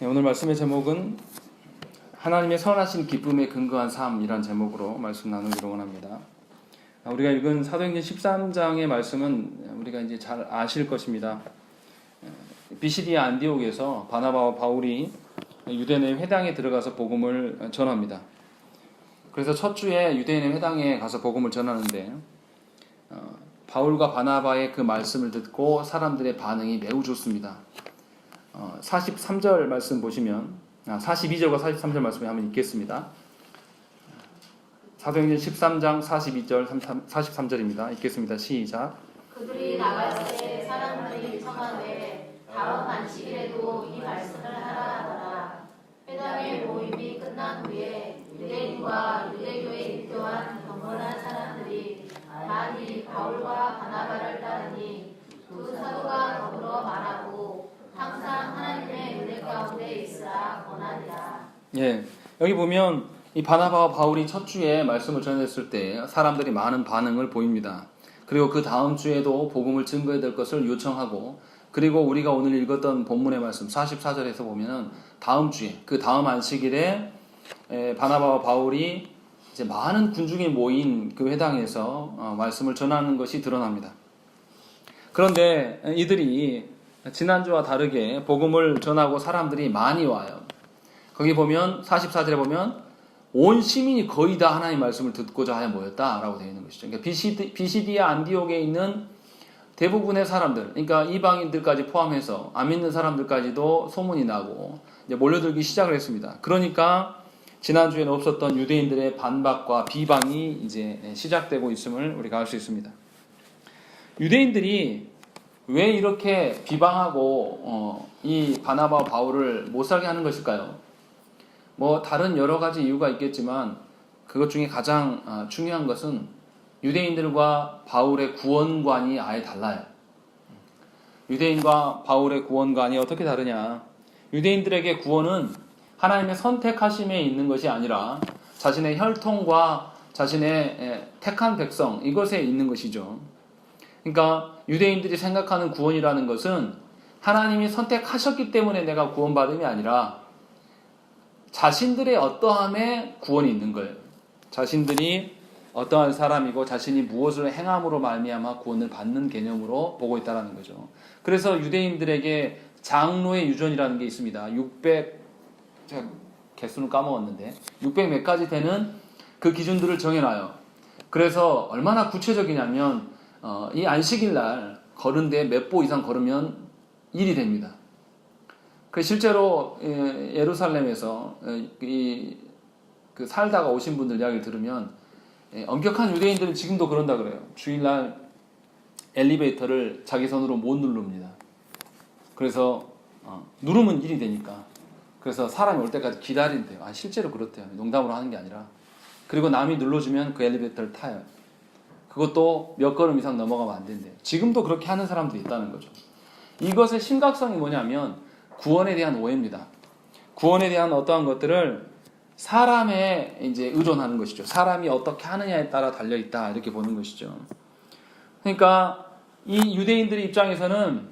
오늘 말씀의 제목은 하나님의 선하신 기쁨에 근거한 삶이란 제목으로 말씀 나누기로 원합니다. 우리가 읽은 사도행전 13장의 말씀은 우리가 이제 잘 아실 것입니다. 비시디아 안디옥에서 바나바와 바울이 유대인의 회당에 들어가서 복음을 전합니다. 그래서 첫 주에 유대인의 회당에 가서 복음을 전하는데 바울과 바나바의 그 말씀을 듣고 사람들의 반응이 매우 좋습니다. 43절 말씀 보시면 42절과 43절 말씀을 한번 읽겠습니다. 사도행전 13장 42절 43절입니다. 읽겠습니다. 시작. 그들이 나갈 때 사람들이 청하되 다음 안식일에도 이 말씀을 하라 하더라. 회당의 모임이 끝난 후에 유대인과 유대교에 입교한 경건한 사람들이 많이 바울과 바나바를 따르니 두 사도가 더불어 말하고 항상 하나님의 은혜 가운데 있으라 권하니라. 예, 여기 보면 이 바나바와 바울이 첫 주에 말씀을 전했을 때 사람들이 많은 반응을 보입니다. 그리고 그 다음 주에도 복음을 증거해야 될 것을 요청하고, 그리고 우리가 오늘 읽었던 본문의 말씀 44절에서 보면은 다음 주에 그 다음 안식일에 바나바와 바울이 이제 많은 군중이 모인 그 회당에서 말씀을 전하는 것이 드러납니다. 그런데 이들이 지난주와 다르게 복음을 전하고 사람들이 많이 와요. 거기 보면 44절에 보면 온 시민이 거의 다 하나님의 말씀을 듣고자 하여 모였다라고 되어 있는 것이죠. 그러니까 비시디아 안디옥에 있는 대부분의 사람들, 그러니까 이방인들까지 포함해서 안 믿는 사람들까지도 소문이 나고 이제 몰려들기 시작을 했습니다. 그러니까 지난주에는 없었던 유대인들의 반박과 비방이 이제 시작되고 있음을 우리가 알 수 있습니다. 유대인들이 왜 이렇게 비방하고 이 바나바와 바울을 못 살게 하는 것일까요? 뭐 다른 여러 가지 이유가 있겠지만 그것 중에 가장 중요한 것은 유대인들과 바울의 구원관이 아예 달라요. 유대인과 바울의 구원관이 어떻게 다르냐? 유대인들에게 구원은 하나님의 선택하심에 있는 것이 아니라 자신의 혈통과 자신의 택한 백성, 이것에 있는 것이죠. 그러니까 유대인들이 생각하는 구원이라는 것은 하나님이 선택하셨기 때문에 내가 구원받음이 아니라 자신들의 어떠함에 구원이 있는 거예요. 자신들이 어떠한 사람이고 자신이 무엇을 행함으로 말미암아 구원을 받는 개념으로 보고 있다는 거죠. 그래서 유대인들에게 장로의 유전이라는 게 있습니다. 600, 제가 개수는 까먹었는데 600 몇 가지 되는 그 기준들을 정해놔요. 그래서 얼마나 구체적이냐면 이 안식일 날 걸은데 몇 보 이상 걸으면 일이 됩니다. 그 실제로 예루살렘에서 그 살다가 오신 분들 이야기를 들으면 엄격한 유대인들은 지금도 그런다 그래요. 주일날 엘리베이터를 자기 손으로 못 누릅니다. 그래서 누르면 일이 되니까. 그래서 사람이 올 때까지 기다린대요. 실제로 그렇대요. 농담으로 하는 게 아니라. 그리고 남이 눌러주면 그 엘리베이터를 타요. 그것도 몇 걸음 이상 넘어가면 안 된대요. 지금도 그렇게 하는 사람들이 있다는 거죠. 이것의 심각성이 뭐냐면 구원에 대한 오해입니다. 구원에 대한 어떠한 것들을 사람에 이제 의존하는 것이죠. 사람이 어떻게 하느냐에 따라 달려 있다, 이렇게 보는 것이죠. 그러니까 이 유대인들의 입장에서는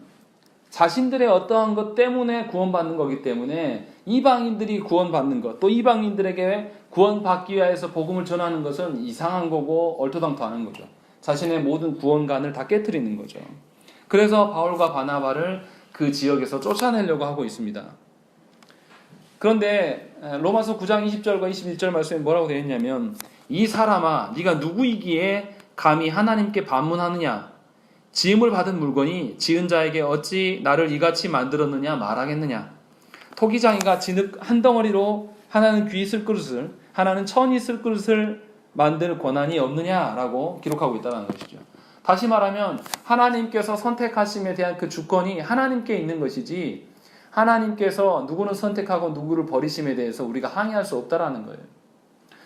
자신들의 어떠한 것 때문에 구원받는 거기 때문에 이방인들이 구원받는 것, 또 이방인들에게 구원받기 위해서 복음을 전하는 것은 이상한 거고 얼토당토하는 거죠. 자신의 모든 구원관을 다 깨트리는 거죠. 그래서 바울과 바나바를 그 지역에서 쫓아내려고 하고 있습니다. 그런데 로마서 9장 20절과 21절 말씀에 뭐라고 되어 있냐면, 이 사람아 네가 누구이기에 감히 하나님께 반문하느냐? 지음을 받은 물건이 지은 자에게 어찌 나를 이같이 만들었느냐 말하겠느냐? 토기장이가 진흙 한 덩어리로 하나는 귀 쓸 그릇을, 하나는 천이 쓸 그릇을 만들 권한이 없느냐라고 기록하고 있다는 것이죠. 다시 말하면 하나님께서 선택하심에 대한 그 주권이 하나님께 있는 것이지, 하나님께서 누구는 선택하고 누구를 버리심에 대해서 우리가 항의할 수 없다라는 거예요.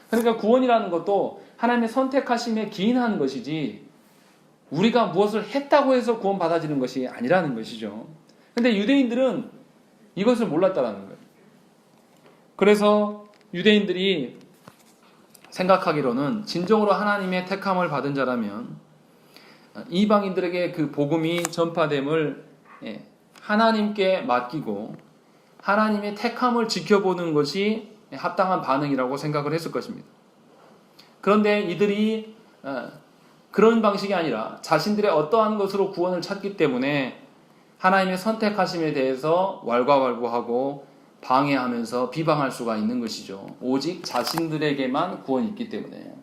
그러니까 구원이라는 것도 하나님의 선택하심에 기인하는 것이지 우리가 무엇을 했다고 해서 구원 받아지는 것이 아니라는 것이죠. 근데 유대인들은 이것을 몰랐다라는 거예요. 그래서 유대인들이 생각하기로는 진정으로 하나님의 택함을 받은 자라면 이방인들에게 그 복음이 전파됨을 하나님께 맡기고 하나님의 택함을 지켜보는 것이 합당한 반응이라고 생각을 했을 것입니다. 그런데 이들이 그런 방식이 아니라 자신들의 어떠한 것으로 구원을 찾기 때문에 하나님의 선택하심에 대해서 왈가왈부하고 방해하면서 비방할 수가 있는 것이죠. 오직 자신들에게만 구원이 있기 때문에.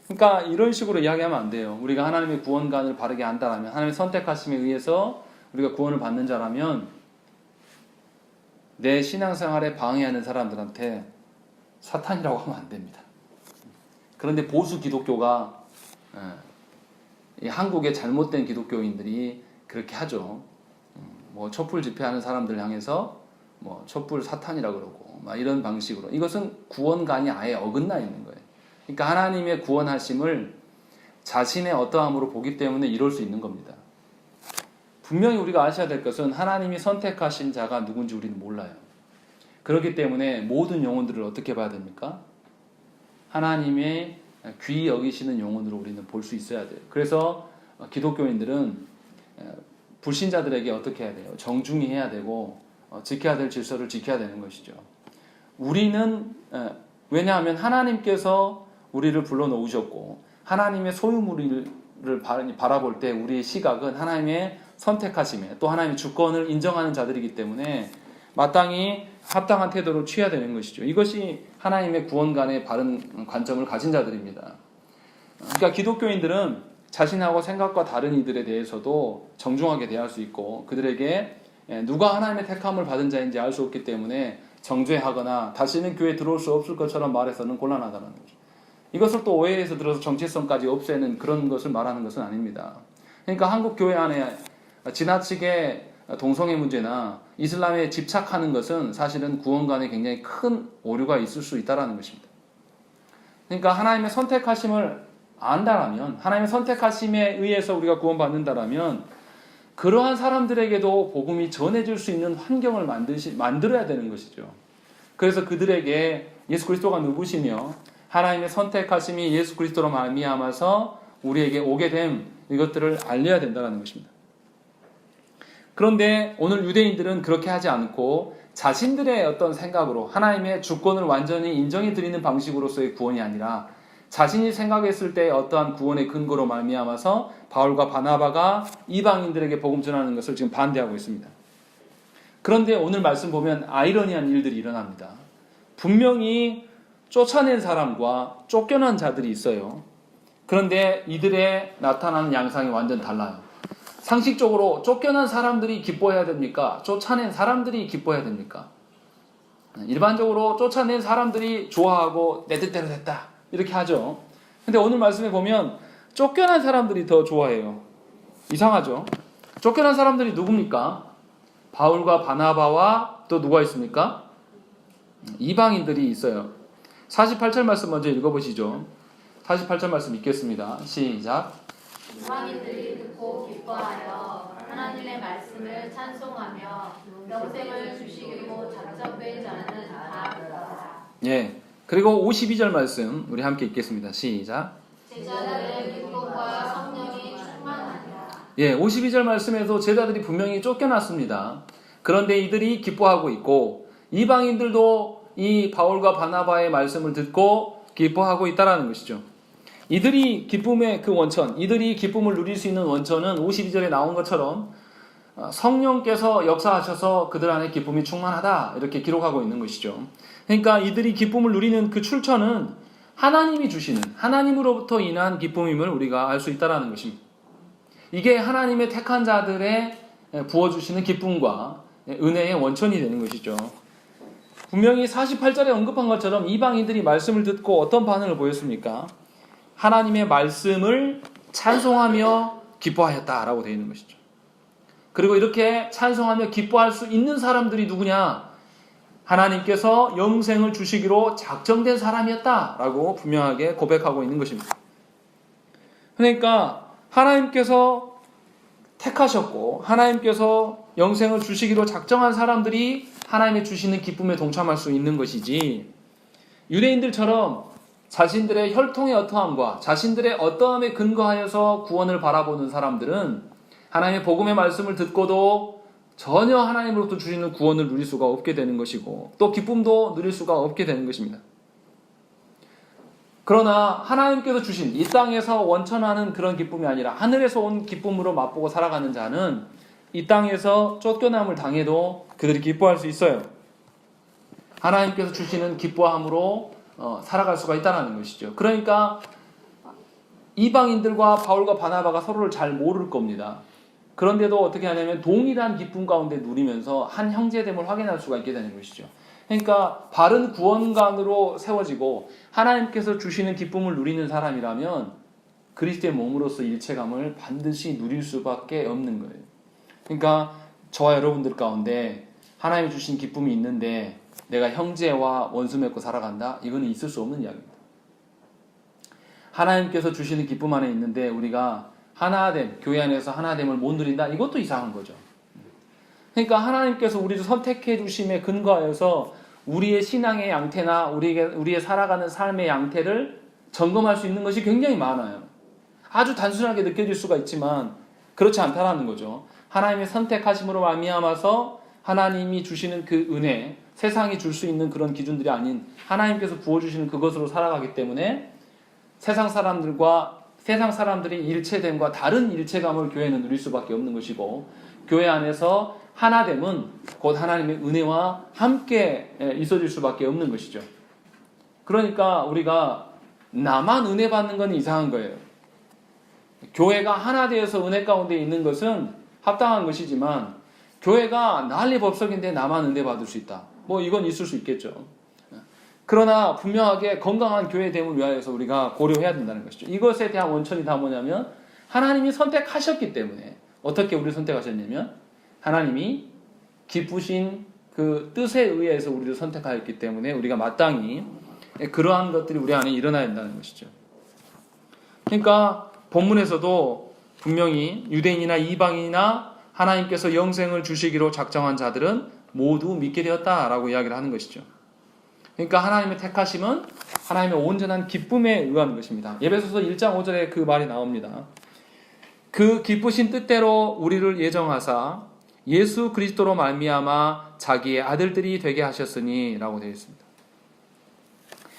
그러니까 이런 식으로 이야기하면 안 돼요. 우리가 하나님의 구원관을 바르게 한다면, 하나님의 선택하심에 의해서 우리가 구원을 받는 자라면 내 신앙생활에 방해하는 사람들한테 사탄이라고 하면 안 됩니다. 그런데 보수 기독교가 이 한국의 잘못된 기독교인들이 그렇게 하죠. 뭐 촛불 집회하는 사람들 향해서 뭐 촛불 사탄이라고 그러고 막 이런 방식으로, 이것은 구원관이 아예 어긋나 있는 거예요. 그러니까 하나님의 구원하심을 자신의 어떠함으로 보기 때문에 이럴 수 있는 겁니다. 분명히 우리가 아셔야 될 것은 하나님이 선택하신 자가 누군지 우리는 몰라요. 그렇기 때문에 모든 영혼들을 어떻게 봐야 됩니까? 하나님의 귀히 여기시는 영혼으로 우리는 볼 수 있어야 돼요. 그래서 기독교인들은 불신자들에게 어떻게 해야 돼요? 정중히 해야 되고 지켜야 될 질서를 지켜야 되는 것이죠. 우리는 왜냐하면 하나님께서 우리를 불러놓으셨고 하나님의 소유물을 바라볼 때 우리의 시각은 하나님의 선택하심에 또 하나님의 주권을 인정하는 자들이기 때문에 마땅히 합당한 태도를 취해야 되는 것이죠. 이것이 하나님의 구원관의 바른 관점을 가진 자들입니다. 그러니까 기독교인들은 자신하고 생각과 다른 이들에 대해서도 정중하게 대할 수 있고 그들에게 누가 하나님의 택함을 받은 자인지 알 수 없기 때문에 정죄하거나 다시는 교회에 들어올 수 없을 것처럼 말해서는 곤란하다는 거죠. 이것을 또 오해해서 들어서 정체성까지 없애는 그런 것을 말하는 것은 아닙니다. 그러니까 한국 교회 안에 지나치게 동성애 문제나 이슬람에 집착하는 것은 사실은 구원관에 굉장히 큰 오류가 있을 수 있다는 것입니다. 그러니까 하나님의 선택하심을 안다라면, 하나님의 선택하심에 의해서 우리가 구원받는다라면 그러한 사람들에게도 복음이 전해질 수 있는 환경을 만들어야 되는 것이죠. 그래서 그들에게 예수 그리스도가 누구시며 하나님의 선택하심이 예수 그리스도로 말미암아서 우리에게 오게 됨, 이것들을 알려야 된다는 것입니다. 그런데 오늘 유대인들은 그렇게 하지 않고 자신들의 어떤 생각으로 하나님의 주권을 완전히 인정해 드리는 방식으로서의 구원이 아니라 자신이 생각했을 때 어떠한 구원의 근거로 말미암아서 바울과 바나바가 이방인들에게 복음 전하는 것을 지금 반대하고 있습니다. 그런데 오늘 말씀 보면 아이러니한 일들이 일어납니다. 분명히 쫓아낸 사람과 쫓겨난 자들이 있어요. 그런데 이들의 나타나는 양상이 완전 달라요. 상식적으로 쫓겨난 사람들이 기뻐해야 됩니까? 쫓아낸 사람들이 기뻐해야 됩니까? 일반적으로 쫓아낸 사람들이 좋아하고 내 뜻대로 됐다 이렇게 하죠. 근데 오늘 말씀에 보면 쫓겨난 사람들이 더 좋아해요. 이상하죠? 쫓겨난 사람들이 누굽니까? 바울과 바나바와 또 누가 있습니까? 이방인들이 있어요. 48절 말씀 먼저 읽어보시죠. 48절 말씀 읽겠습니다. 시작. 이방인들이 듣고 기뻐하여 하나님의 말씀을 찬송하며 영생을 주시기로 작정된 자는 다 그러하라. 예. 그리고 52절 말씀 우리 함께 읽겠습니다. 시작. 제자들의 기쁨과 성령이 충만하니라. 예, 52절 말씀에도 제자들이 분명히 쫓겨났습니다. 그런데 이들이 기뻐하고 있고 이방인들도 이 바울과 바나바의 말씀을 듣고 기뻐하고 있다라는 것이죠. 이들이 기쁨의 그 원천, 이들이 기쁨을 누릴 수 있는 원천은 52절에 나온 것처럼 성령께서 역사하셔서 그들 안에 기쁨이 충만하다 이렇게 기록하고 있는 것이죠. 그러니까 이들이 기쁨을 누리는 그 출처는 하나님이 주시는, 하나님으로부터 인한 기쁨임을 우리가 알 수 있다는 것입니다. 이게 하나님의 택한 자들의 부어주시는 기쁨과 은혜의 원천이 되는 것이죠. 분명히 48절에 언급한 것처럼 이방인들이 말씀을 듣고 어떤 반응을 보였습니까? 하나님의 말씀을 찬송하며 기뻐하였다라고 되어 있는 것이죠. 그리고 이렇게 찬송하며 기뻐할 수 있는 사람들이 누구냐? 하나님께서 영생을 주시기로 작정된 사람이었다라고 분명하게 고백하고 있는 것입니다. 그러니까 하나님께서 택하셨고 하나님께서 영생을 주시기로 작정한 사람들이 하나님의 주시는 기쁨에 동참할 수 있는 것이지, 유대인들처럼 자신들의 혈통의 어떠함과 자신들의 어떠함에 근거하여서 구원을 바라보는 사람들은 하나님의 복음의 말씀을 듣고도 전혀 하나님으로부터 주시는 구원을 누릴 수가 없게 되는 것이고 또 기쁨도 누릴 수가 없게 되는 것입니다. 그러나 하나님께서 주신 이 땅에서 원천하는 그런 기쁨이 아니라 하늘에서 온 기쁨으로 맛보고 살아가는 자는 이 땅에서 쫓겨남을 당해도 그들이 기뻐할 수 있어요. 하나님께서 주시는 기뻐함으로 살아갈 수가 있다는 것이죠. 그러니까 이방인들과 바울과 바나바가 서로를 잘 모를 겁니다. 그런데도 어떻게 하냐면 동일한 기쁨 가운데 누리면서 한 형제됨을 확인할 수가 있게 되는 것이죠. 그러니까 바른 구원관으로 세워지고 하나님께서 주시는 기쁨을 누리는 사람이라면 그리스도의 몸으로서 일체감을 반드시 누릴 수밖에 없는 거예요. 그러니까 저와 여러분들 가운데 하나님이 주신 기쁨이 있는데 내가 형제와 원수 맺고 살아간다? 이거는 있을 수 없는 이야기입니다. 하나님께서 주시는 기쁨 안에 있는데 우리가 하나됨, 교회 안에서 하나됨을 못 누린다? 이것도 이상한 거죠. 그러니까 하나님께서 우리를 선택해 주심에 근거하여서 우리의 신앙의 양태나 우리의 살아가는 삶의 양태를 점검할 수 있는 것이 굉장히 많아요. 아주 단순하게 느껴질 수가 있지만 그렇지 않다라는 거죠. 하나님의 선택하심으로 말미암아서 하나님이 주시는 그 은혜, 세상이 줄 수 있는 그런 기준들이 아닌 하나님께서 부어주시는 그것으로 살아가기 때문에 세상 사람들이 일체됨과 다른 일체감을 교회는 누릴 수밖에 없는 것이고 교회 안에서 하나됨은 곧 하나님의 은혜와 함께 있어질 수밖에 없는 것이죠. 그러니까 우리가 나만 은혜 받는 건 이상한 거예요. 교회가 하나 되어서 은혜 가운데 있는 것은 합당한 것이지만 교회가 난리법석인데 나만 은혜 받을 수 있다. 뭐 이건 있을 수 있겠죠. 그러나 분명하게 건강한 교회됨을 위하여서 우리가 고려해야 된다는 것이죠. 이것에 대한 원천이 다 뭐냐면 하나님이 선택하셨기 때문에 어떻게 우리를 선택하셨냐면 하나님이 기쁘신 그 뜻에 의해서 우리를 선택하였기 때문에 우리가 마땅히 그러한 것들이 우리 안에 일어나야 된다는 것이죠. 그러니까 본문에서도 분명히 유대인이나 이방인이나 하나님께서 영생을 주시기로 작정한 자들은 모두 믿게 되었다라고 이야기를 하는 것이죠. 그러니까 하나님의 택하심은 하나님의 온전한 기쁨에 의한 것입니다. 에베소서 1장 5절에 그 말이 나옵니다. 그 기쁘신 뜻대로 우리를 예정하사 예수 그리스도로 말미암아 자기의 아들들이 되게 하셨으니 라고 되어 있습니다.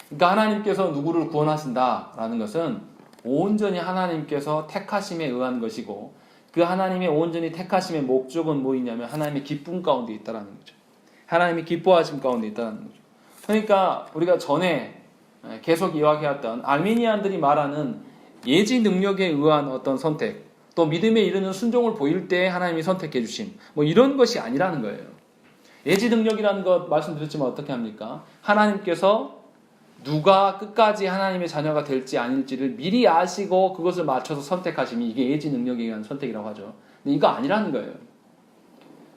그러니까 하나님께서 누구를 구원하신다라는 것은 온전히 하나님께서 택하심에 의한 것이고 그 하나님의 온전히 택하심의 목적은 뭐이냐면 하나님의 기쁨 가운데 있다는 거죠. 하나님의 기뻐하심 가운데 있다는 거죠. 그러니까 우리가 전에 계속 이야기했던 알미니안들이 말하는 예지 능력에 의한 어떤 선택, 또 믿음에 이르는 순종을 보일 때 하나님이 선택해 주심, 뭐 이런 것이 아니라는 거예요. 예지 능력이라는 것 말씀드렸지만 어떻게 합니까? 하나님께서 누가 끝까지 하나님의 자녀가 될지 아닐지를 미리 아시고 그것을 맞춰서 선택하심이 이게 예지 능력에 의한 선택이라고 하죠. 근데 이거 아니라는 거예요.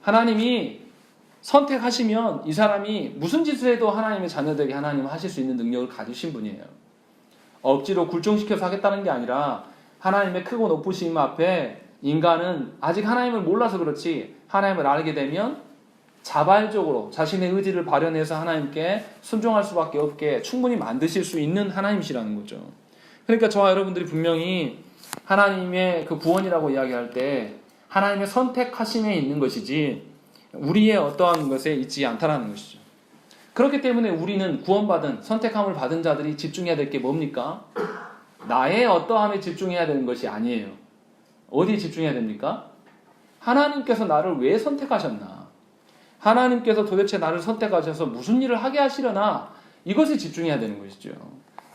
하나님이 선택하시면 이 사람이 무슨 짓을 해도 하나님의 자녀되게 하나님은 하실 수 있는 능력을 가지신 분이에요. 억지로 굴종시켜서 하겠다는 게 아니라 하나님의 크고 높으심 앞에 인간은 아직 하나님을 몰라서 그렇지 하나님을 알게 되면 자발적으로 자신의 의지를 발현해서 하나님께 순종할 수밖에 없게 충분히 만드실 수 있는 하나님이시라는 거죠. 그러니까 저와 여러분들이 분명히 하나님의 그 구원이라고 이야기할 때 하나님의 선택하심에 있는 것이지 우리의 어떠한 것에 있지 않다라는 것이죠. 그렇기 때문에 우리는 구원받은 선택함을 받은 자들이 집중해야 될 게 뭡니까? 나의 어떠함에 집중해야 되는 것이 아니에요. 어디에 집중해야 됩니까? 하나님께서 나를 왜 선택하셨나? 하나님께서 도대체 나를 선택하셔서 무슨 일을 하게 하시려나? 이것에 집중해야 되는 것이죠.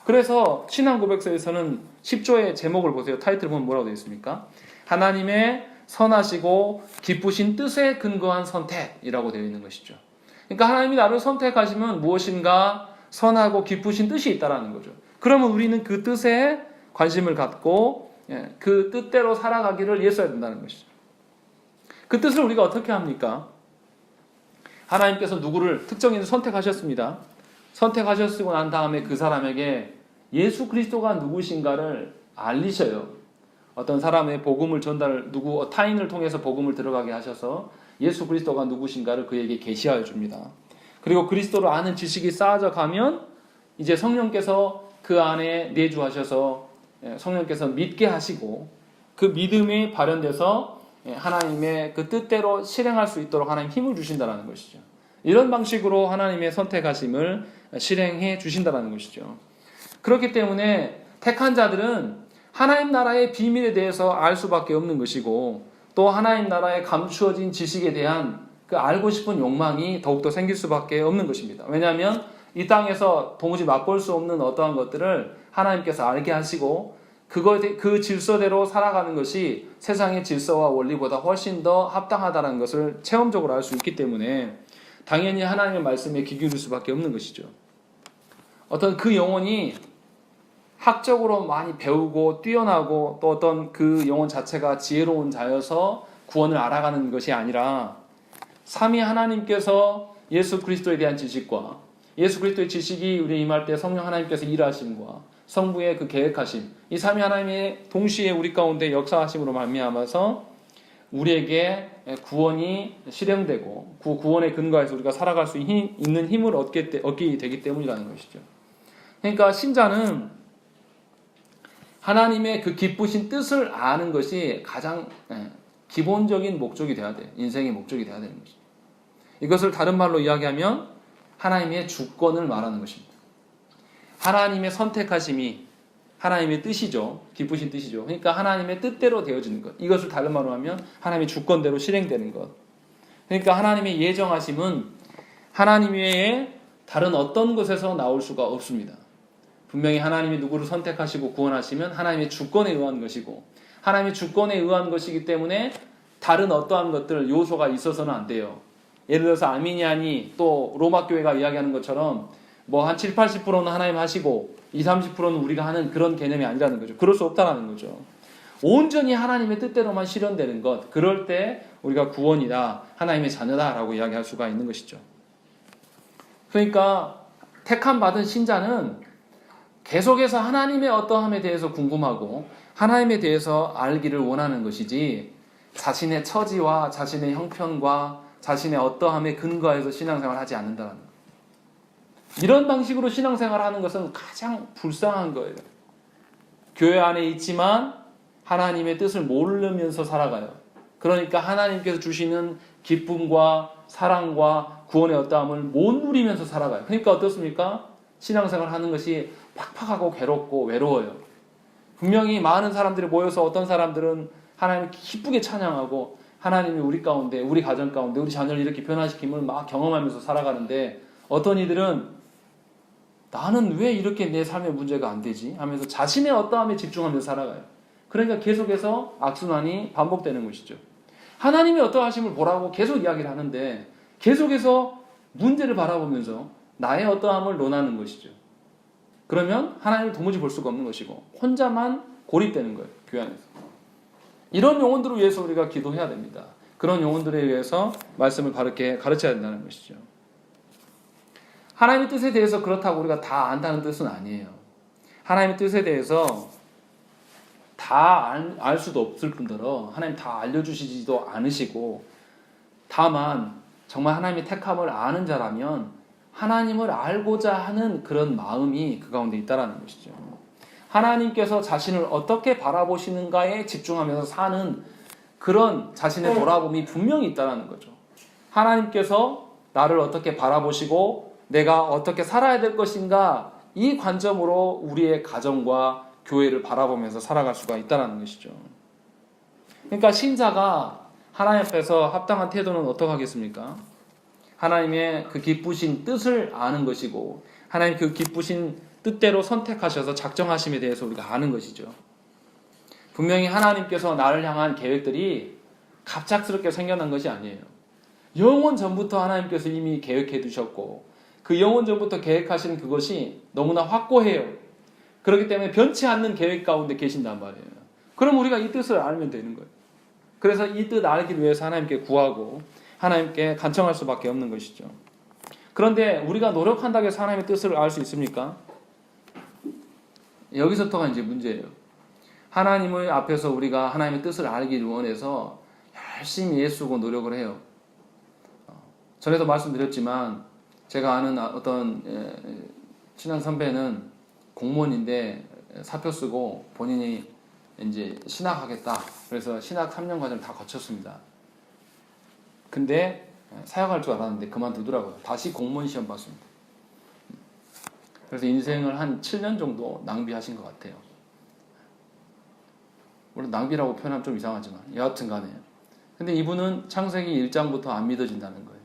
그래서 신앙 고백서에서는 10조의 제목을 보세요. 타이틀 보면 뭐라고 되어 있습니까? 하나님의 선하시고 기쁘신 뜻에 근거한 선택이라고 되어 있는 것이죠. 그러니까 하나님이 나를 선택하시면 무엇인가 선하고 기쁘신 뜻이 있다라는 거죠. 그러면 우리는 그 뜻에 관심을 갖고 그 뜻대로 살아가기를 애써야 된다는 것이죠. 그 뜻을 우리가 어떻게 합니까? 하나님께서 누구를 특정인을 선택하셨습니다. 선택하셨고 난 다음에 그 사람에게 예수 그리스도가 누구신가를 알리셔요. 어떤 사람의 복음을 타인을 통해서 복음을 들어가게 하셔서 예수 그리스도가 누구신가를 그에게 계시하여 줍니다. 그리고 그리스도를 아는 지식이 쌓아져 가면 이제 성령께서 그 안에 내주하셔서 성령께서 믿게 하시고 그 믿음이 발현돼서 하나님의 그 뜻대로 실행할 수 있도록 하나님 힘을 주신다는 것이죠. 이런 방식으로 하나님의 선택하심을 실행해 주신다는 것이죠. 그렇기 때문에 택한 자들은 하나님 나라의 비밀에 대해서 알 수밖에 없는 것이고, 또 하나님 나라의 감추어진 지식에 대한 그 알고 싶은 욕망이 더욱더 생길 수밖에 없는 것입니다. 왜냐하면 이 땅에서 도무지 맛볼 수 없는 어떠한 것들을 하나님께서 알게 하시고, 그 질서대로 살아가는 것이 세상의 질서와 원리보다 훨씬 더 합당하다는 것을 체험적으로 알 수 있기 때문에 당연히 하나님의 말씀에 귀 기울일 수밖에 없는 것이죠. 어떤 그 영혼이 학적으로 많이 배우고 뛰어나고, 또 어떤 그 영혼 자체가 지혜로운 자여서 구원을 알아가는 것이 아니라, 삼위 하나님께서 예수 그리스도에 대한 지식과 예수 그리스도의 지식이 우리 임할 때 성령 하나님께서 일하심과 성부의 그 계획하심, 이 삼위 하나님의 동시에 우리 가운데 역사하심으로 말미암아서 우리에게 구원이 실행되고, 그 구원의 근거에서 우리가 살아갈 수 있는 힘을 얻게 되기 때문이라는 것이죠. 그러니까 신자는 하나님의 그 기쁘신 뜻을 아는 것이 가장 기본적인 목적이 돼야 돼. 인생의 목적이 돼야 되는 것이죠. 이것을 다른 말로 이야기하면 하나님의 주권을 말하는 것입니다. 하나님의 선택하심이 하나님의 뜻이죠. 기쁘신 뜻이죠. 그러니까 하나님의 뜻대로 되어지는 것. 이것을 다른 말로 하면 하나님의 주권대로 실행되는 것. 그러니까 하나님의 예정하심은 하나님 외에 다른 어떤 것에서 나올 수가 없습니다. 분명히 하나님이 누구를 선택하시고 구원하시면 하나님의 주권에 의한 것이고, 하나님의 주권에 의한 것이기 때문에 다른 어떠한 것들 요소가 있어서는 안 돼요. 예를 들어서 아미니안이 또 로마 교회가 이야기하는 것처럼 뭐 한 7, 80%는 하나님 하시고 20, 30%는 우리가 하는 그런 개념이 아니라는 거죠. 그럴 수 없다는 거죠. 온전히 하나님의 뜻대로만 실현되는 것, 그럴 때 우리가 구원이다, 하나님의 자녀다라고 이야기할 수가 있는 것이죠. 그러니까 택함 받은 신자는 계속해서 하나님의 어떠함에 대해서 궁금하고 하나님에 대해서 알기를 원하는 것이지, 자신의 처지와 자신의 형편과 자신의 어떠함에 근거해서 신앙생활을 하지 않는다는 것. 이런 방식으로 신앙생활을 하는 것은 가장 불쌍한 거예요. 교회 안에 있지만 하나님의 뜻을 모르면서 살아가요. 그러니까 하나님께서 주시는 기쁨과 사랑과 구원의 어떠함을 못 누리면서 살아가요. 그러니까 어떻습니까? 신앙생활을 하는 것이 팍팍하고 괴롭고 외로워요. 분명히 많은 사람들이 모여서 어떤 사람들은 하나님을 기쁘게 찬양하고 하나님이 우리 가운데, 우리 가정 가운데, 우리 자녀를 이렇게 변화시킴을 막 경험하면서 살아가는데, 어떤 이들은 나는 왜 이렇게 내 삶의 문제가 안 되지? 하면서 자신의 어떠함에 집중하면서 살아가요. 그러니까 계속해서 악순환이 반복되는 것이죠. 하나님의 어떠하심을 보라고 계속 이야기를 하는데 계속해서 문제를 바라보면서 나의 어떠함을 논하는 것이죠. 그러면 하나님을 도무지 볼 수가 없는 것이고 혼자만 고립되는 거예요. 교회 안에서. 이런 영혼들을 위해서 우리가 기도해야 됩니다. 그런 영혼들에 의해서 말씀을 바르게 가르쳐야 된다는 것이죠. 하나님의 뜻에 대해서 그렇다고 우리가 다 안다는 뜻은 아니에요. 하나님의 뜻에 대해서 다 알 수도 없을 뿐더러 하나님 다 알려주시지도 않으시고, 다만 정말 하나님의 택함을 아는 자라면 하나님을 알고자 하는 그런 마음이 그 가운데 있다는 것이죠. 하나님께서 자신을 어떻게 바라보시는가에 집중하면서 사는 그런 자신의 돌아봄이 분명히 있다는 거죠. 하나님께서 나를 어떻게 바라보시고 내가 어떻게 살아야 될 것인가, 이 관점으로 우리의 가정과 교회를 바라보면서 살아갈 수가 있다는 것이죠. 그러니까 신자가 하나님 앞에서 합당한 태도는 어떻게 하겠습니까? 하나님의 그 기쁘신 뜻을 아는 것이고, 하나님 그 기쁘신 뜻대로 선택하셔서 작정하심에 대해서 우리가 아는 것이죠. 분명히 하나님께서 나를 향한 계획들이 갑작스럽게 생겨난 것이 아니에요. 영원 전부터 하나님께서 이미 계획해 두셨고, 그 영원 전부터 계획하신 그것이 너무나 확고해요. 그렇기 때문에 변치 않는 계획 가운데 계신단 말이에요. 그럼 우리가 이 뜻을 알면 되는 거예요. 그래서 이 뜻 알기 위해서 하나님께 구하고 하나님께 간청할 수밖에 없는 것이죠. 그런데 우리가 노력한다고 해서 하나님의 뜻을 알 수 있습니까? 여기서부터가 이제 문제예요. 하나님의 앞에서 우리가 하나님의 뜻을 알기를 원해서 열심히 애쓰고 노력을 해요. 전에도 말씀드렸지만 제가 아는 어떤 친한 선배는 공무원인데 사표 쓰고 본인이 이제 신학하겠다. 그래서 신학 3년 과정 다 거쳤습니다. 근데 사역할 줄 알았는데 그만두더라고요. 다시 공무원 시험 봤습니다. 그래서 인생을 한 7년 정도 낭비하신 것 같아요. 물론 낭비라고 표현하면 좀 이상하지만 여하튼 간에. 근데 이분은 창세기 1장부터 안 믿어진다는 거예요.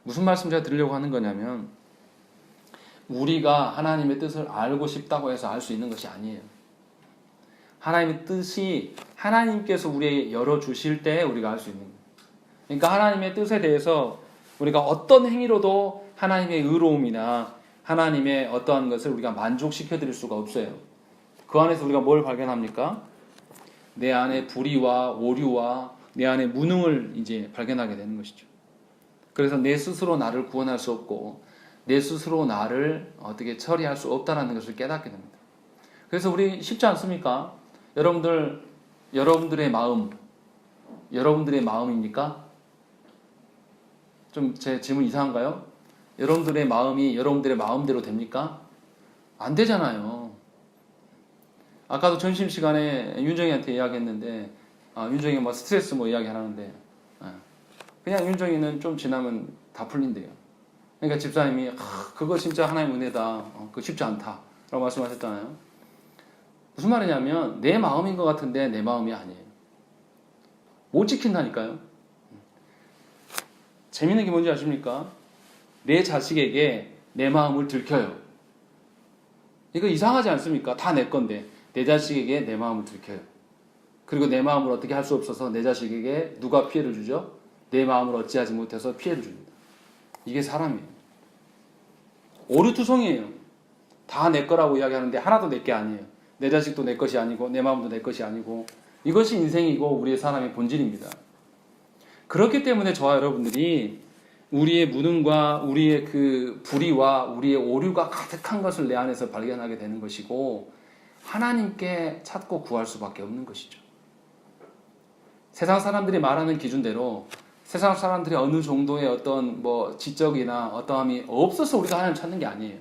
무슨 말씀 제가 드리려고 하는 거냐면 우리가 하나님의 뜻을 알고 싶다고 해서 알 수 있는 것이 아니에요. 하나님의 뜻이 하나님께서 우리에게 열어주실 때 우리가 알 수 있는 거예요. 그러니까 하나님의 뜻에 대해서 우리가 어떤 행위로도 하나님의 의로움이나 하나님의 어떠한 것을 우리가 만족시켜 드릴 수가 없어요. 그 안에서 우리가 뭘 발견합니까? 내 안에 불의와 오류와 내 안에 무능을 이제 발견하게 되는 것이죠. 그래서 내 스스로 나를 구원할 수 없고 내 스스로 나를 어떻게 처리할 수 없다는 것을 깨닫게 됩니다. 그래서 우리 쉽지 않습니까? 여러분들의 마음, 여러분들의 마음입니까? 좀 제 질문 이상한가요? 여러분들의 마음이 여러분들의 마음대로 됩니까? 안 되잖아요. 아까도 점심시간에 윤정이한테 이야기했는데 윤정이가 뭐 스트레스 뭐 이야기 하는데 그냥 윤정이는 좀 지나면 다 풀린대요. 그러니까 집사님이 그거 진짜 하나님의 은혜다. 그거 쉽지 않다. 라고 말씀하셨잖아요. 무슨 말이냐면 내 마음인 것 같은데 내 마음이 아니에요. 못 지킨다니까요. 재밌는 게 뭔지 아십니까? 내 자식에게 내 마음을 들켜요. 이거 이상하지 않습니까? 다 내 건데 내 자식에게 내 마음을 들켜요. 그리고 내 마음을 어떻게 할 수 없어서 내 자식에게 누가 피해를 주죠? 내 마음을 어찌하지 못해서 피해를 줍니다. 이게 사람이에요. 오류투성이에요. 다 내 거라고 이야기하는데 하나도 내 게 아니에요. 내 자식도 내 것이 아니고 내 마음도 내 것이 아니고 이것이 인생이고 우리의 사람의 본질입니다. 그렇기 때문에 저와 여러분들이 우리의 무능과 우리의 그 불의와 우리의 오류가 가득한 것을 내 안에서 발견하게 되는 것이고 하나님께 찾고 구할 수밖에 없는 것이죠. 세상 사람들이 말하는 기준대로 세상 사람들이 어느 정도의 어떤 뭐 지적이나 어떠함이 없어서 우리가 하나님 찾는 게 아니에요.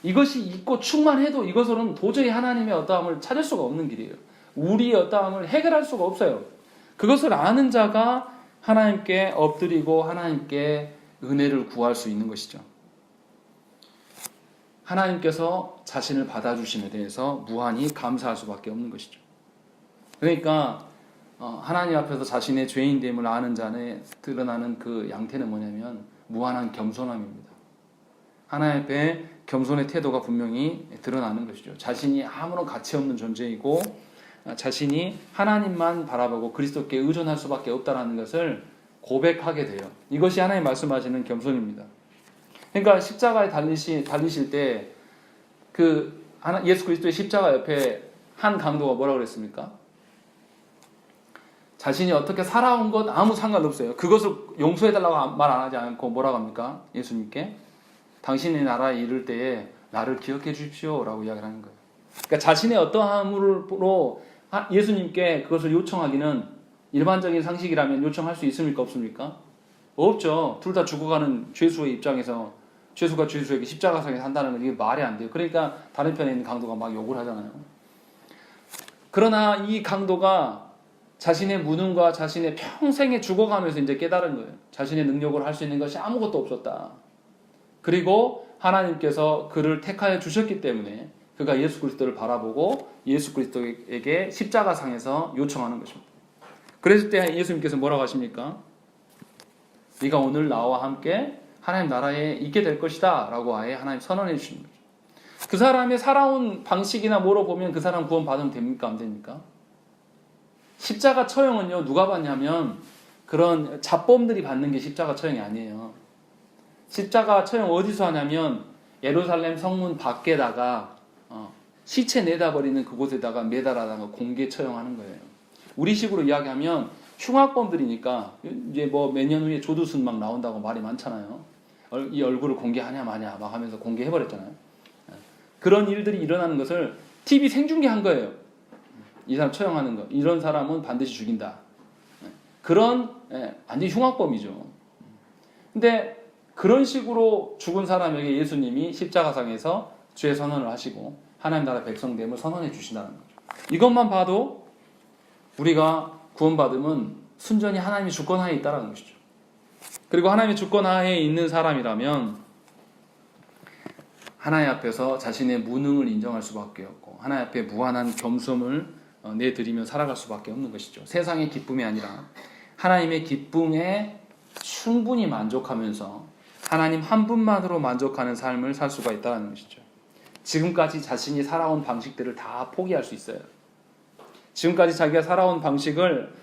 이것이 있고 충만해도 이것으로는 도저히 하나님의 어떠함을 찾을 수가 없는 길이에요. 우리의 어떠함을 해결할 수가 없어요. 그것을 아는 자가 하나님께 엎드리고 하나님께 은혜를 구할 수 있는 것이죠. 하나님께서 자신을 받아주심에 대해서 무한히 감사할 수밖에 없는 것이죠. 그러니까 하나님 앞에서 자신의 죄인됨을 아는 자에 드러나는 그 양태는 뭐냐면 무한한 겸손함입니다. 하나님 앞에 겸손의 태도가 분명히 드러나는 것이죠. 자신이 아무런 가치 없는 존재이고 자신이 하나님만 바라보고 그리스도께 의존할 수밖에 없다는 것을 고백하게 돼요. 이것이 하나님 말씀하시는 겸손입니다. 그러니까 십자가에 달리실 때 그 예수 그리스도의 십자가 옆에 한 강도가 뭐라고 그랬습니까? 자신이 어떻게 살아온 것 아무 상관없어요. 그것을 용서해달라고 말 안 하지 않고 뭐라고 합니까? 예수님께 당신의 나라에 이를 때에 나를 기억해 주십시오 라고 이야기를 하는 거예요. 그러니까 자신의 어떠함으로 예수님께 그것을 요청하기는 일반적인 상식이라면 요청할 수 있습니까? 없습니까? 없죠. 둘 다 죽어가는 죄수의 입장에서 죄수가 죄수에게 십자가상에 산다는 건 이게 말이 안 돼요. 그러니까 다른 편에 있는 강도가 막 욕을 하잖아요. 그러나 이 강도가 자신의 무능과 자신의 평생에 죽어가면서 이제 깨달은 거예요. 자신의 능력으로 할 수 있는 것이 아무것도 없었다. 그리고 하나님께서 그를 택하여 주셨기 때문에 그가 예수 그리스도를 바라보고 예수 그리스도에게 십자가상에서 요청하는 것입니다. 그랬을 때 예수님께서 뭐라고 하십니까? 네가 오늘 나와 함께 하나님 나라에 있게 될 것이다 라고 아예 하나님 선언해 주시는 거죠. 그 사람의 살아온 방식이나 뭐로 보면 그 사람 구원 받으면 됩니까? 안 됩니까? 십자가 처형은요 누가 받냐면 그런 잡범들이 받는 게 십자가 처형이 아니에요. 십자가 처형 어디서 하냐면 예루살렘 성문 밖에다가 시체 내다버리는 그곳에다가 매달아다가 공개 처형하는 거예요. 우리식으로 이야기하면 흉악범들이니까 이제 뭐 몇 년 후에 조두순 막 나온다고 말이 많잖아요. 이 얼굴을 공개하냐 마냐 막 하면서 공개해버렸잖아요. 그런 일들이 일어나는 것을 TV 생중계한 거예요. 이 사람 처형하는 거. 이런 사람은 반드시 죽인다. 그런 완전 흉악범이죠. 근데 그런 식으로 죽은 사람에게 예수님이 십자가상에서 죄 선언을 하시고 하나님 나라 백성됨을 선언해 주신다는 거죠. 이것만 봐도 우리가 구원받으면 순전히 하나님의 주권하에 있다는 것이죠. 그리고 하나님의 주권하에 있는 사람이라면 하나님 앞에서 자신의 무능을 인정할 수밖에 없고 하나님 앞에 무한한 겸손을 내드리며 살아갈 수밖에 없는 것이죠. 세상의 기쁨이 아니라 하나님의 기쁨에 충분히 만족하면서 하나님 한 분만으로 만족하는 삶을 살 수가 있다는 것이죠. 지금까지 자신이 살아온 방식들을 다 포기할 수 있어요. 지금까지 자기가 살아온 방식을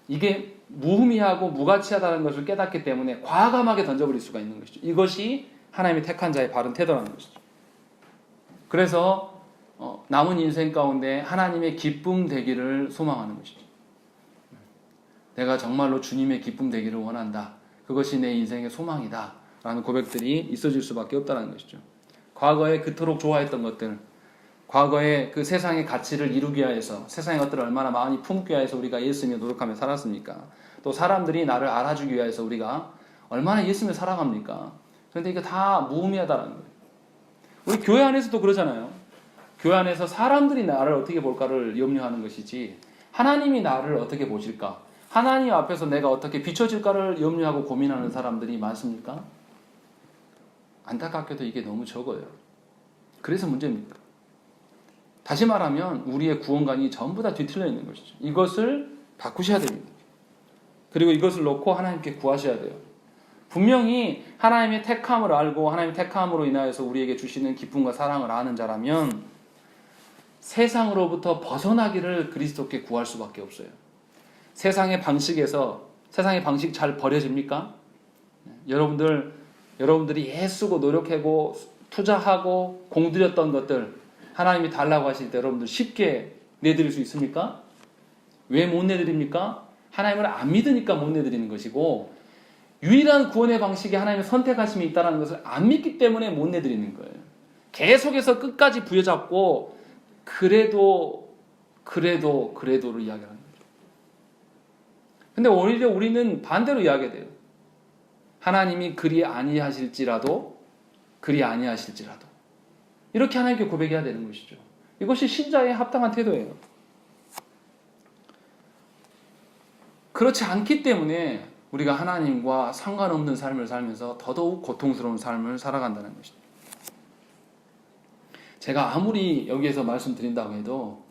이게 무의미하고 무가치하다는 것을 깨닫기 때문에 과감하게 던져버릴 수가 있는 것이죠. 이것이 하나님의 택한 자의 바른 태도라는 것이죠. 그래서 남은 인생 가운데 하나님의 기쁨 되기를 소망하는 것이죠. 내가 정말로 주님의 기쁨 되기를 원한다. 그것이 내 인생의 소망이다. 라는 고백들이 있어질 수밖에 없다는 것이죠. 과거에 그토록 좋아했던 것들, 과거에 그 세상의 가치를 이루기 위해서, 세상의 것들을 얼마나 많이 품기 위해서 우리가 예수님을 노력하며 살았습니까? 또 사람들이 나를 알아주기 위해서 우리가 얼마나 예수님을 살아갑니까? 그런데 이게 다 무의미하다는 거예요. 우리 교회 안에서도 그러잖아요. 교회 안에서 사람들이 나를 어떻게 볼까를 염려하는 것이지 하나님이 나를 어떻게 보실까? 하나님 앞에서 내가 어떻게 비춰질까를 염려하고 고민하는 사람들이 많습니까? 안타깝게도 이게 너무 적어요. 그래서 문제입니다. 다시 말하면 우리의 구원관이 전부 다 뒤틀려 있는 것이죠. 이것을 바꾸셔야 됩니다. 그리고 이것을 놓고 하나님께 구하셔야 돼요. 분명히 하나님의 택함을 알고 하나님의 택함으로 인하여서 우리에게 주시는 기쁨과 사랑을 아는 자라면 세상으로부터 벗어나기를 그리스도께 구할 수밖에 없어요. 세상의 방식에서 세상의 방식 잘 버려집니까? 여러분들이 애쓰고 노력하고 투자하고 공들였던 것들 하나님이 달라고 하실 때 여러분들 쉽게 내드릴 수 있습니까? 왜 못 내드립니까? 하나님을 안 믿으니까 못 내드리는 것이고 유일한 구원의 방식에 하나님의 선택하심이 있다는 것을 안 믿기 때문에 못 내드리는 거예요. 계속해서 끝까지 부여잡고 그래도를 이야기하는 거죠. 근데 오히려 우리는 반대로 이야기해야 돼요. 하나님이 그리 아니하실지라도 이렇게 하나님께 고백해야 되는 것이죠. 이것이 신자의 합당한 태도예요. 그렇지 않기 때문에 우리가 하나님과 상관없는 삶을 살면서 더더욱 고통스러운 삶을 살아간다는 것이죠. 제가 아무리 여기에서 말씀드린다고 해도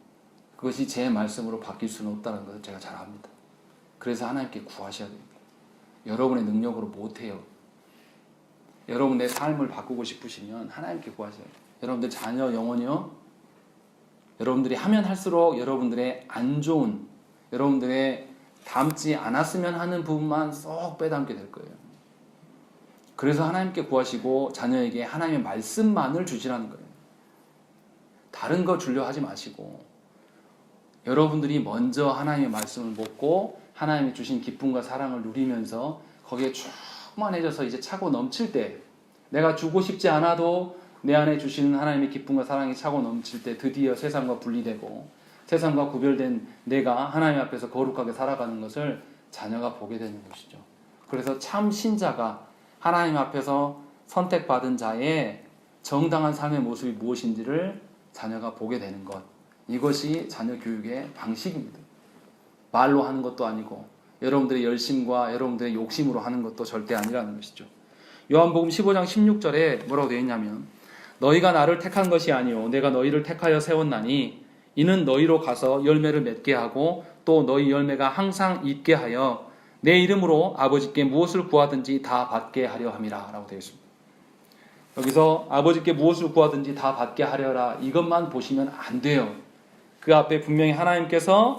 그것이 제 말씀으로 바뀔 수는 없다는 것을 제가 잘 압니다. 그래서 하나님께 구하셔야 됩니다. 여러분의 능력으로 못해요. 여러분의 삶을 바꾸고 싶으시면 하나님께 구하셔야 돼요. 여러분들 자녀 영혼이요. 여러분들이 하면 할수록 여러분들의 안 좋은, 여러분들의 닮지 않았으면 하는 부분만 쏙 빼닮게 될 거예요. 그래서 하나님께 구하시고 자녀에게 하나님의 말씀만을 주시라는 거예요. 다른 거 주려 하지 마시고 여러분들이 먼저 하나님의 말씀을 먹고 하나님이 주신 기쁨과 사랑을 누리면서 거기에 충만해져서 이제 차고 넘칠 때 내가 주고 싶지 않아도 내 안에 주시는 하나님의 기쁨과 사랑이 차고 넘칠 때 드디어 세상과 분리되고 세상과 구별된 내가 하나님 앞에서 거룩하게 살아가는 것을 자녀가 보게 되는 것이죠. 그래서 참 신자가 하나님 앞에서 선택받은 자의 정당한 삶의 모습이 무엇인지를 자녀가 보게 되는 것. 이것이 자녀 교육의 방식입니다. 말로 하는 것도 아니고 여러분들의 열심과 여러분들의 욕심으로 하는 것도 절대 아니라는 것이죠. 요한복음 15장 16절에 뭐라고 되어 있냐면 너희가 나를 택한 것이 아니요 내가 너희를 택하여 세웠나니 이는 너희로 가서 열매를 맺게 하고 또 너희 열매가 항상 있게 하여 내 이름으로 아버지께 무엇을 구하든지 다 받게 하려 함이라 라고 되어 있습니다. 여기서 아버지께 무엇을 구하든지 다 받게 하려라 이것만 보시면 안 돼요. 그 앞에 분명히 하나님께서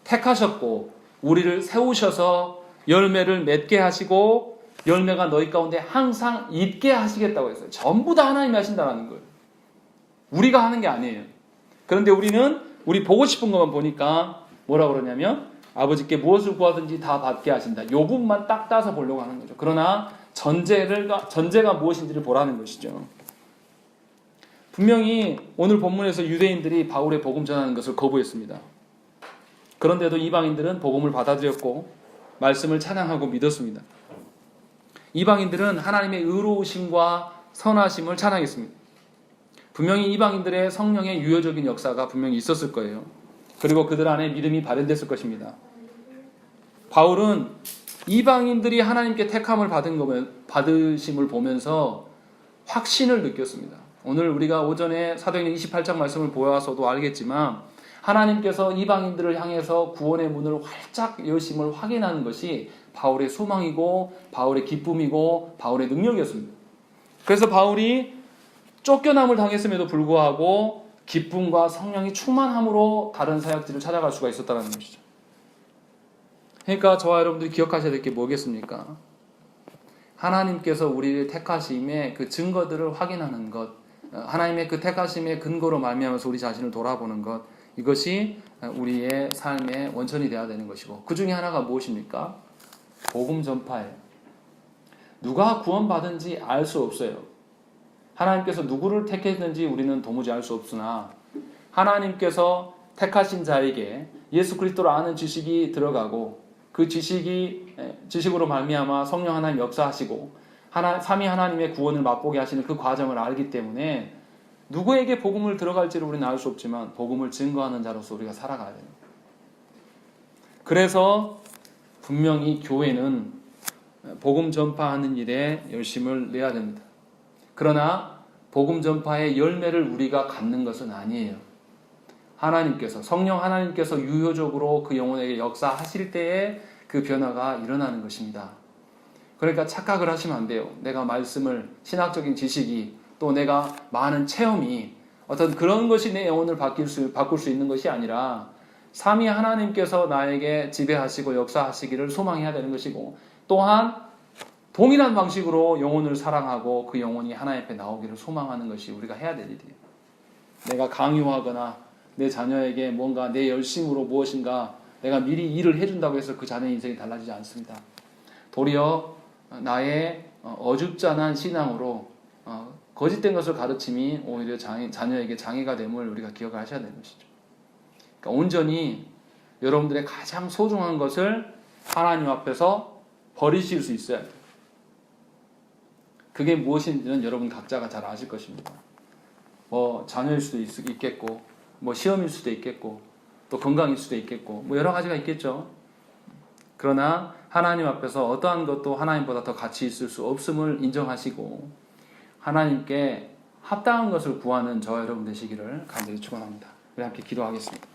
택하셨고 우리를 세우셔서 열매를 맺게 하시고 열매가 너희 가운데 항상 있게 하시겠다고 했어요. 전부 다 하나님이 하신다는 거예요. 우리가 하는 게 아니에요. 그런데 우리 보고 싶은 것만 보니까 뭐라고 그러냐면 아버지께 무엇을 구하든지 다 받게 하신다. 이 부분만 딱 따서 보려고 하는 거죠. 그러나 전제가 무엇인지를 보라는 것이죠. 분명히 오늘 본문에서 유대인들이 바울의 복음 전하는 것을 거부했습니다. 그런데도 이방인들은 복음을 받아들였고 말씀을 찬양하고 믿었습니다. 이방인들은 하나님의 의로우심과 선하심을 찬양했습니다. 분명히 이방인들의 성령의 유효적인 역사가 분명히 있었을 거예요. 그리고 그들 안에 믿음이 발현됐을 것입니다. 바울은 이방인들이 하나님께 택함을 받으심을 보면서 확신을 느꼈습니다. 오늘 우리가 오전에 사도행전 28장 말씀을 보아서도 알겠지만 하나님께서 이방인들을 향해서 구원의 문을 활짝 여심을 확인하는 것이 바울의 소망이고 바울의 기쁨이고 바울의 능력이었습니다. 그래서 바울이 쫓겨남을 당했음에도 불구하고 기쁨과 성령이 충만함으로 다른 사역지를 찾아갈 수가 있었다는 것이죠. 그러니까 저와 여러분들이 기억하셔야 될 게 뭐겠습니까? 하나님께서 우리를 택하심의 그 증거들을 확인하는 것, 하나님의 그 택하심의 근거로 말미암아서 우리 자신을 돌아보는 것, 이것이 우리의 삶의 원천이 되어야 되는 것이고, 그 중에 하나가 무엇입니까? 복음 전파예요. 누가 구원받은지 알 수 없어요. 하나님께서 누구를 택했는지 우리는 도무지 알 수 없으나 하나님께서 택하신 자에게 예수 그리스도를 아는 지식이 들어가고 그 지식으로 말미암아 성령 하나님 역사하시고 삼위 하나님의 구원을 맛보게 하시는 그 과정을 알기 때문에 누구에게 복음을 들어갈지를 우리는 알 수 없지만 복음을 증거하는 자로서 우리가 살아가야 됩니다. 그래서 분명히 교회는 복음 전파하는 일에 열심을 내야 됩니다. 그러나 복음 전파의 열매를 우리가 갖는 것은 아니에요. 하나님께서, 성령 하나님께서 유효적으로 그 영혼에게 역사하실 때에 그 변화가 일어나는 것입니다. 그러니까 착각을 하시면 안 돼요. 내가 말씀을, 신학적인 지식이, 또 내가 많은 체험이 어떤 그런 것이 내 영혼을 바꿀 수 있는 것이 아니라 삼위 하나님께서 나에게 지배하시고 역사하시기를 소망해야 되는 것이고, 또한 동일한 방식으로 영혼을 사랑하고 그 영혼이 하나님 앞에 나오기를 소망하는 것이 우리가 해야 될 일이에요. 내가 강요하거나 내 자녀에게 뭔가 내 열심으로 무엇인가 내가 미리 일을 해준다고 해서 그 자녀의 인생이 달라지지 않습니다. 도리어 나의 어줍잖은 신앙으로 거짓된 것을 가르침이 오히려 자녀에게 장애가 됨을 우리가 기억하셔야 되는 것이죠. 그러니까 온전히 여러분들의 가장 소중한 것을 하나님 앞에서 버리실 수 있어야 돼요. 그게 무엇인지는 여러분 각자가 잘 아실 것입니다. 뭐 자녀일 수도 있겠고, 뭐 시험일 수도 있겠고, 또 건강일 수도 있겠고, 뭐 여러 가지가 있겠죠. 그러나 하나님 앞에서 어떠한 것도 하나님보다 더 가치 있을 수 없음을 인정하시고 하나님께 합당한 것을 구하는 저와 여러분 되시기를 간절히 축원합니다. 우리 함께 기도하겠습니다.